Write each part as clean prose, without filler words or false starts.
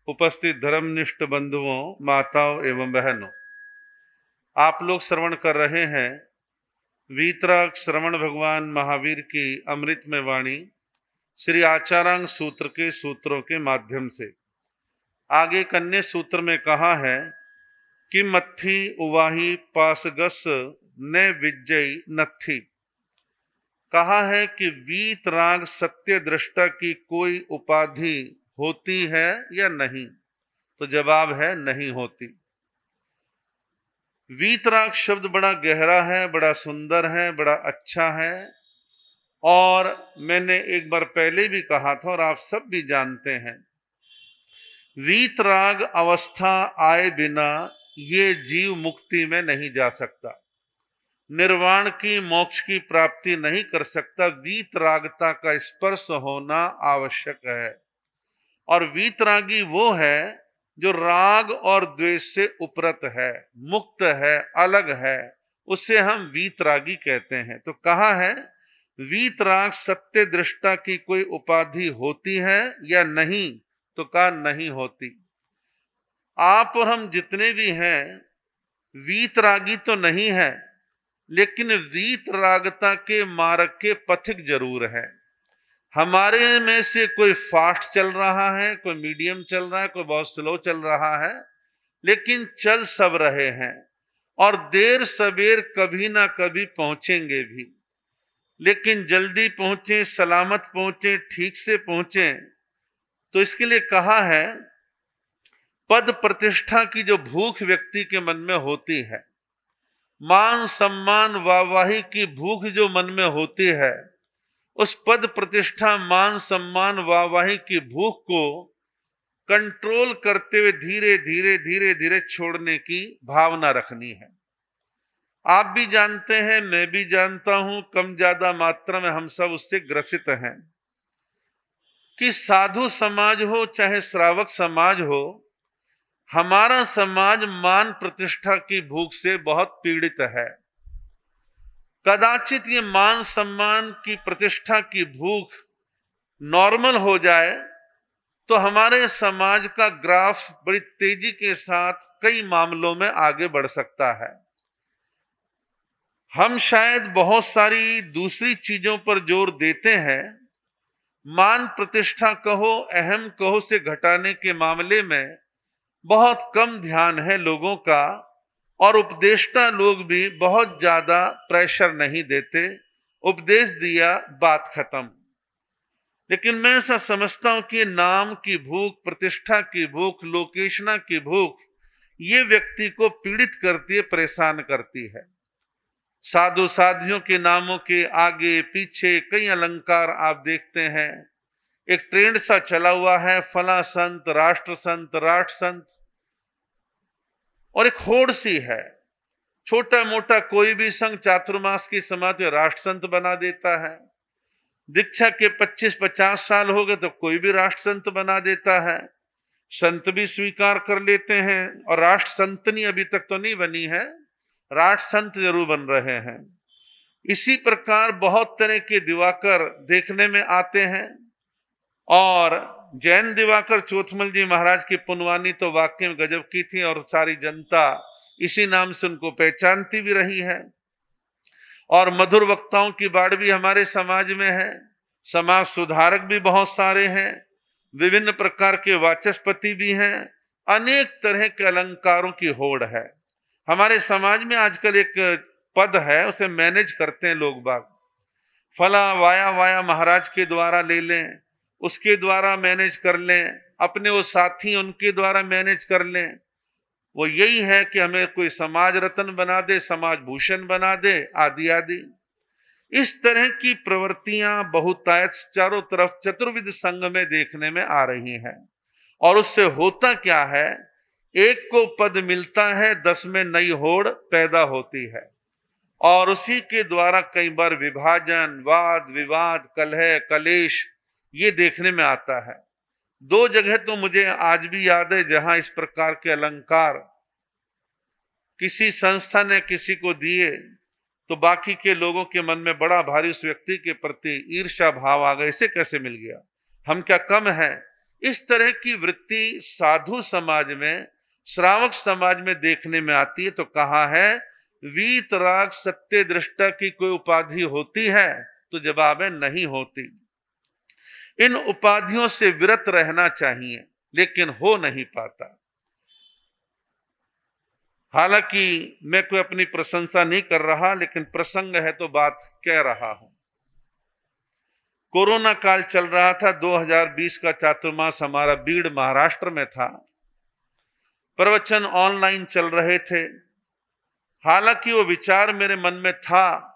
उपस्थित धर्मनिष्ठ बंधुओं, माताओं एवं बहनों, आप लोग श्रवण कर रहे हैं वीतराग श्रवण भगवान महावीर की अमृतमय वाणी श्री आचारांग सूत्र के सूत्रों के माध्यम से। आगे कन्या सूत्र में कहा है कि मत्थी उवाही पासगस न विजयी नत्थी। कहा है कि वीतराग सत्य दृष्टा की कोई उपाधि होती है या नहीं, तो जवाब है नहीं होती। वीतराग शब्द बड़ा गहरा है, बड़ा सुंदर है, बड़ा अच्छा है और मैंने एक बार पहले भी कहा था और आप सब भी जानते हैं, वीतराग अवस्था आए बिना ये जीव मुक्ति में नहीं जा सकता, निर्वाण की मोक्ष की प्राप्ति नहीं कर सकता। वीतरागता का स्पर्श होना आवश्यक है और वीतरागी वो है जो राग और द्वेष से उपरत है, मुक्त है, अलग है, उसे हम वीतरागी कहते हैं। तो कहा है वीतराग सत्य दृष्टा की कोई उपाधि होती है या नहीं, तो कहा नहीं होती। आप और हम जितने भी हैं वीतरागी तो नहीं है, लेकिन वीतरागता के मार्ग के पथिक जरूर है। हमारे में से कोई फास्ट चल रहा है, कोई मीडियम चल रहा है, कोई बहुत स्लो चल रहा है, लेकिन चल सब रहे हैं और देर सवेर कभी ना कभी पहुंचेंगे भी। लेकिन जल्दी पहुंचे, सलामत पहुंचे, ठीक से पहुंचे, तो इसके लिए कहा है पद प्रतिष्ठा की जो भूख व्यक्ति के मन में होती है, मान सम्मान वाहवाही की भूख जो मन में होती है, उस पद प्रतिष्ठा मान सम्मान वाहवाही की भूख को कंट्रोल करते हुए धीरे धीरे धीरे धीरे छोड़ने की भावना रखनी है। आप भी जानते हैं, मैं भी जानता हूं, कम ज्यादा मात्रा में हम सब उससे ग्रसित हैं कि साधु समाज हो चाहे श्रावक समाज हो, हमारा समाज मान प्रतिष्ठा की भूख से बहुत पीड़ित है। कदाचित ये मान सम्मान की प्रतिष्ठा की भूख नॉर्मल हो जाए तो हमारे समाज का ग्राफ बड़ी तेजी के साथ कई मामलों में आगे बढ़ सकता है। हम शायद बहुत सारी दूसरी चीजों पर जोर देते हैं, मान प्रतिष्ठा कहो, अहम कहो से घटाने के मामले में बहुत कम ध्यान है लोगों का और उपदेष्टा लोग भी बहुत ज्यादा प्रेशर नहीं देते। उपदेश दिया, बात खत्म। लेकिन मैं ऐसा समझता हूं कि नाम की भूख, प्रतिष्ठा की भूख, लोकेशना की भूख, ये व्यक्ति को पीड़ित करती है, परेशान करती है। साधु साधियों के नामों के आगे पीछे कई अलंकार आप देखते हैं। एक ट्रेंड सा चला हुआ है, फला संत, राष्ट्र संत, राष्ट्र संत, और एक होड़ सी है। छोटा मोटा कोई भी संघ चातुर्मास की समाधि राष्ट्र संत बना देता है। दीक्षा के 25-50 साल हो गए तो कोई भी राष्ट्र संत बना देता है। संत भी स्वीकार कर लेते हैं और राष्ट्र संतनी अभी तक तो नहीं बनी है, राष्ट्र संत जरूर बन रहे हैं। इसी प्रकार बहुत तरह के दिवाकर देखने में आते हैं और जैन दिवाकर चोथमल जी महाराज की पुनवानी तो वाकई में गजब की थी और सारी जनता इसी नाम से उनको पहचानती भी रही है। और मधुर वक्ताओं की बाढ़ भी हमारे समाज में है। समाज सुधारक भी बहुत सारे हैं, विभिन्न प्रकार के वाचस्पति भी हैं, अनेक तरह के अलंकारों की होड़ है। हमारे समाज में आजकल एक पद है, उसे मैनेज करते हैं लोग बाग। फला वाया वाया महाराज के द्वारा ले लें, उसके द्वारा मैनेज कर लें, अपने वो साथी उनके द्वारा मैनेज कर लें। वो यही है कि हमें कोई समाज रत्न बना दे, समाज भूषण बना दे, आदि आदि। इस तरह की प्रवृत्तियां बहुतायत चारों तरफ चतुर्विध संघ में देखने में आ रही हैं। और उससे होता क्या है, एक को पद मिलता है, 10 में नई होड़ पैदा होती है और उसी के द्वारा कई बार विभाजन, वाद विवाद, कलह, कलेश ये देखने में आता है। 2 जगह तो मुझे आज भी याद है जहां इस प्रकार के अलंकार किसी संस्था ने किसी को दिए तो बाकी के लोगों के मन में बड़ा भारी उस व्यक्ति के प्रति ईर्ष्या भाव आ गया, इसे कैसे मिल गया, हम क्या कम है, इस तरह की वृत्ति साधु समाज में, श्रावक समाज में देखने में आती है। तो कहा है, वीतराग सत्य दृष्टा की कोई उपाधि होती है? तो जवाब है नहीं होती। इन उपाधियों से विरत रहना चाहिए, लेकिन हो नहीं पाता। हालांकि मैं कोई अपनी प्रशंसा नहीं कर रहा, लेकिन प्रसंग है तो बात कह रहा हूं। कोरोना काल चल रहा था, 2020 का चातुर्मास हमारा बीड़ महाराष्ट्र में था। प्रवचन ऑनलाइन चल रहे थे। हालांकि वो विचार मेरे मन में था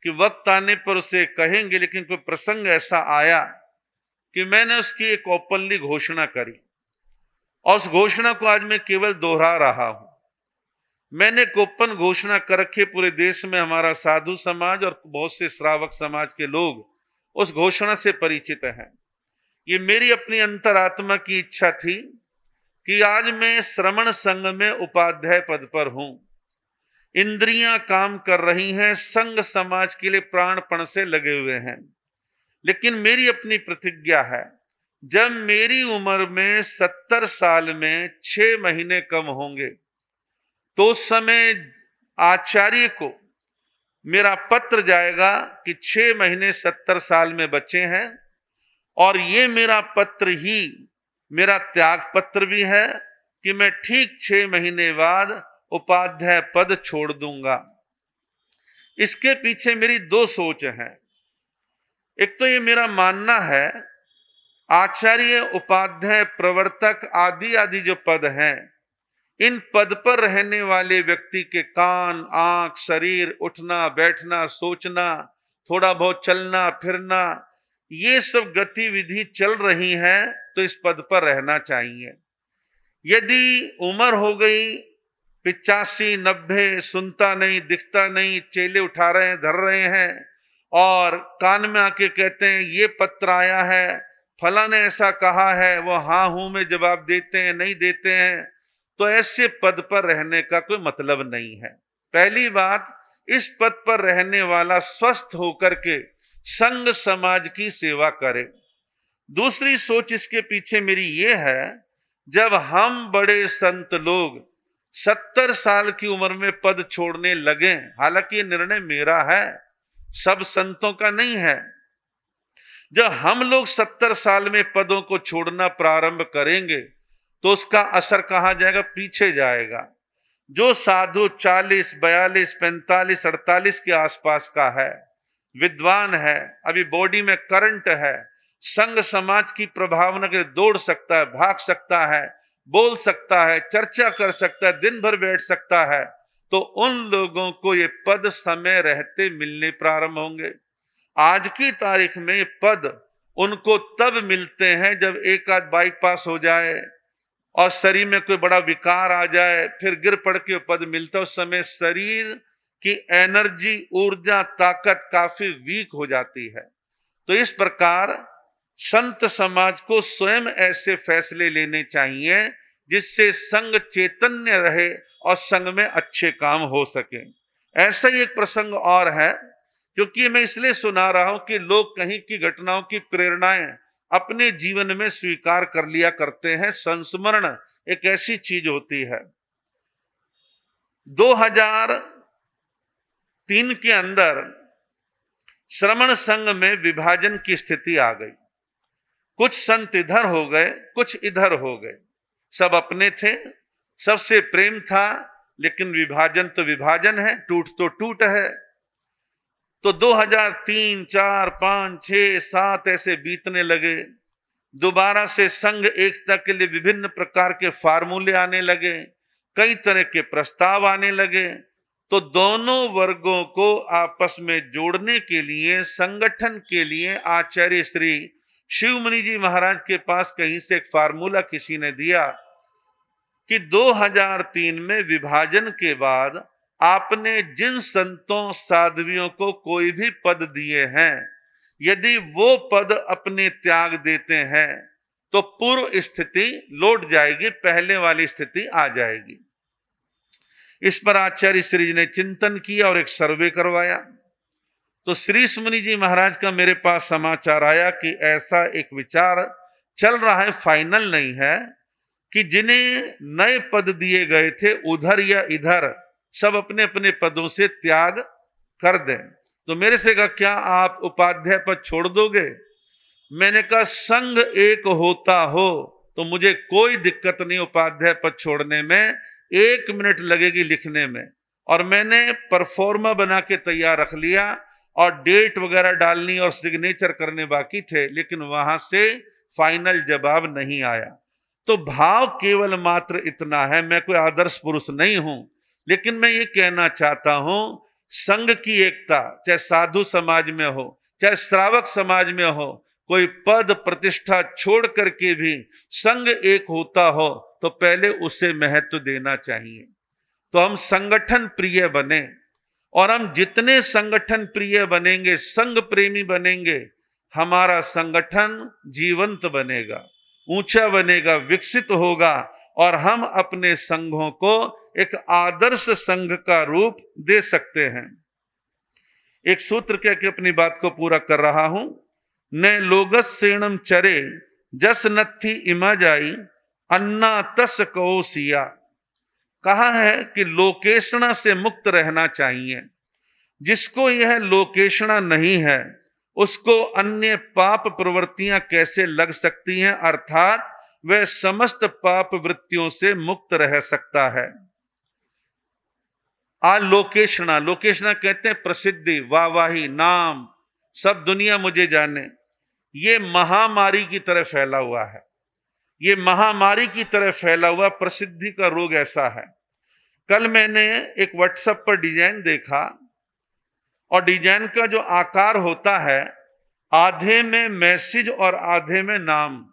कि वक्त आने पर उसे कहेंगे, लेकिन कोई प्रसंग ऐसा आया कि मैंने उसकी एक ओपनली घोषणा करी, और उस घोषणा को आज मैं केवल दोहरा रहा हूं। मैंने एक ओपन घोषणा कर रखी, पूरे देश में हमारा साधु समाज और बहुत से श्रावक समाज के लोग उस घोषणा से परिचित हैं। ये मेरी अपनी अंतरात्मा की इच्छा थी कि आज मैं श्रमण संघ में उपाध्याय पद पर हूं। इंद्रियां काम कर रही हैं, संघ समाज के लिए प्राणपण से लगे हुए हैं। लेकिन मेरी अपनी प्रतिज्ञा है, जब मेरी उम्र में 70 साल में 6 महीने कम होंगे, तो उस समय आचार्य को मेरा पत्र जाएगा कि 6 महीने 70 साल में बचे हैं, और ये मेरा पत्र ही मेरा त्याग पत्र भी है कि मैं ठीक 6 महीने बाद उपाध्याय पद छोड़ दूंगा। इसके पीछे मेरी 2 सोच हैं। एक तो ये मेरा मानना है, आचार्य, उपाध्याय, प्रवर्तक आदि आदि जो पद हैं, इन पद पर रहने वाले व्यक्ति के कान, आंख, शरीर, उठना बैठना, सोचना, थोड़ा बहुत चलना फिरना, ये सब गतिविधि चल रही है, तो इस पद पर रहना चाहिए। यदि उम्र हो गई 85, 90, सुनता नहीं, दिखता नहीं, चेले उठा रहे हैं, धर रहे हैं, और कान में आके कहते हैं ये पत्र आया है, फला ने ऐसा कहा है, वो हाँ हूं में जवाब देते हैं, नहीं देते हैं, तो ऐसे पद पर रहने का कोई मतलब नहीं है। पहली बात, इस पद पर रहने वाला स्वस्थ होकर के संघ समाज की सेवा करे। दूसरी सोच इसके पीछे मेरी ये है, जब हम बड़े संत लोग 70 साल की उम्र में पद छोड़ने लगे, हालांकि ये निर्णय मेरा है, सब संतों का नहीं है, जब हम लोग 70 साल में पदों को छोड़ना प्रारंभ करेंगे, तो उसका असर कहां जाएगा? पीछे जाएगा। जो साधु 40, 42, 45, 48 के आसपास का है, विद्वान है, अभी बॉडी में करंट है, संघ समाज की प्रभावना के दौड़ सकता है, भाग सकता है, बोल सकता है, चर्चा कर सकता है, दिन भर बैठ सकता है, तो उन लोगों को ये पद समय रहते मिलने प्रारंभ होंगे। आज की तारीख में ये पद उनको तब मिलते हैं जब एक आध बाईपास हो जाए और शरीर में कोई बड़ा विकार आ जाए, फिर गिर पड़ के पद मिलता है। उस समय शरीर की एनर्जी, ऊर्जा, ताकत काफी वीक हो जाती है। तो इस प्रकार संत समाज को स्वयं ऐसे फैसले लेने चाहिए जिससे संघ चैतन्य रहे और संघ में अच्छे काम हो सके। ऐसा ही एक प्रसंग और है, क्योंकि मैं इसलिए सुना रहा हूं कि लोग कहीं की घटनाओं की प्रेरणाएं अपने जीवन में स्वीकार कर लिया करते हैं। संस्मरण एक ऐसी चीज होती है। 2003 के अंदर श्रमण संघ में विभाजन की स्थिति आ गई। कुछ संत इधर हो गए, कुछ इधर हो गए। सब अपने थे, सबसे प्रेम था, लेकिन विभाजन तो विभाजन है, टूट तो टूट है। तो 2003, 4, 5, 6, 7 ऐसे बीतने लगे। दोबारा से संघ एकता के लिए विभिन्न प्रकार के फार्मूले आने लगे, कई तरह के प्रस्ताव आने लगे। तो दोनों वर्गों को आपस में जोड़ने के लिए, संगठन के लिए आचार्य श्री शिवमुनि जी महाराज के पास कहीं से एक फार्मूला किसी ने दिया कि 2003 में विभाजन के बाद आपने जिन संतों साध्वियों को कोई भी पद दिए हैं, यदि वो पद अपने त्याग देते हैं तो पूर्व स्थिति लौट जाएगी, पहले वाली स्थिति आ जाएगी। इस पर आचार्य श्री जी ने चिंतन किया और एक सर्वे करवाया। तो श्री मुनि जी महाराज का मेरे पास समाचार आया कि ऐसा एक विचार चल रहा है, फाइनल नहीं है, कि जिन्हें नए पद दिए गए थे उधर या इधर सब अपने अपने पदों से त्याग कर दें। तो मेरे से कहा, क्या आप उपाध्याय पद छोड़ दोगे? मैंने कहा, संघ एक होता हो तो मुझे कोई दिक्कत नहीं उपाध्याय पद छोड़ने में, 1 मिनट लगेगी लिखने में। और मैंने परफॉर्मा बना के तैयार रख लिया और डेट वगैरह डालनी और सिग्नेचर करने बाकी थे, लेकिन वहां से फाइनल जवाब नहीं आया। तो भाव केवल मात्र इतना है, मैं कोई आदर्श पुरुष नहीं हूं, लेकिन मैं ये कहना चाहता हूं, संघ की एकता चाहे साधु समाज में हो चाहे श्रावक समाज में हो, कोई पद प्रतिष्ठा छोड़ करके भी संघ एक होता हो तो पहले उसे महत्व देना चाहिए। तो हम संगठन प्रिय बने, और हम जितने संगठन प्रिय बनेंगे, संघ प्रेमी बनेंगे, हमारा संगठन जीवंत बनेगा, ऊंचा बनेगा, विकसित होगा, और हम अपने संघों को एक आदर्श संघ का रूप दे सकते हैं। एक सूत्र कह के अपनी बात को पूरा कर रहा हूं। न लोगस सेणम चरे जस नत्थी इमा जाई अन्ना तस कहो सिया। कहा है कि लोकेशना से मुक्त रहना चाहिए। जिसको यह लोकेशना नहीं है उसको अन्य पाप प्रवृत्तियां कैसे लग सकती हैं, अर्थात वह समस्त पाप वृत्तियों से मुक्त रह सकता है। लोकेशना, लोकेशना कहते हैं प्रसिद्धि, वाहवाही, नाम, सब दुनिया मुझे जाने। ये महामारी की तरह फैला हुआ है, ये महामारी की तरह फैला हुआ प्रसिद्धि का रोग ऐसा है। कल मैंने एक व्हाट्सएप पर डिजाइन देखा, और डिजाइन का जो आकार होता है, आधे में मैसेज और आधे में नाम,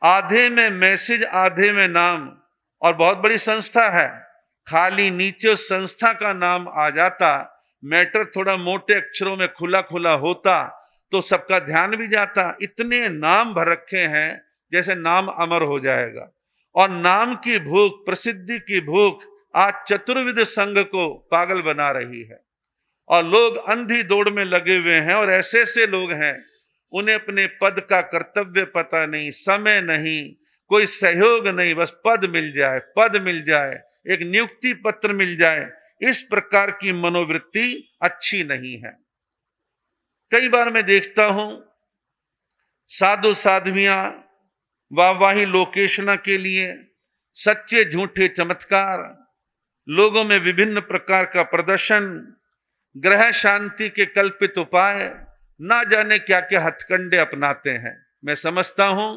आधे में मैसेज आधे में नाम, और बहुत बड़ी संस्था है, खाली नीचे उस संस्था का नाम आ जाता, मैटर थोड़ा मोटे अक्षरों में खुला खुला होता तो सबका ध्यान भी जाता। इतने नाम भर रखे हैं जैसे नाम अमर हो जाएगा। और नाम की भूख, प्रसिद्धि की भूख आज चतुर्विध संघ को पागल बना रही है, और लोग अंधी दौड़ में लगे हुए हैं। और ऐसे ऐसे लोग हैं, उन्हें अपने पद का कर्तव्य पता नहीं, समय नहीं, कोई सहयोग नहीं, बस पद मिल जाए, पद मिल जाए, एक नियुक्ति पत्र मिल जाए। इस प्रकार की मनोवृत्ति अच्छी नहीं है। कई बार मैं देखता हूं साधु साध्वियां वाहवाही लोकेशना के लिए सच्चे झूठे चमत्कार, लोगों में विभिन्न प्रकार का प्रदर्शन, ग्रह शांति के कल्पित उपाय, ना जाने क्या क्या हथकंडे अपनाते हैं। मैं समझता हूं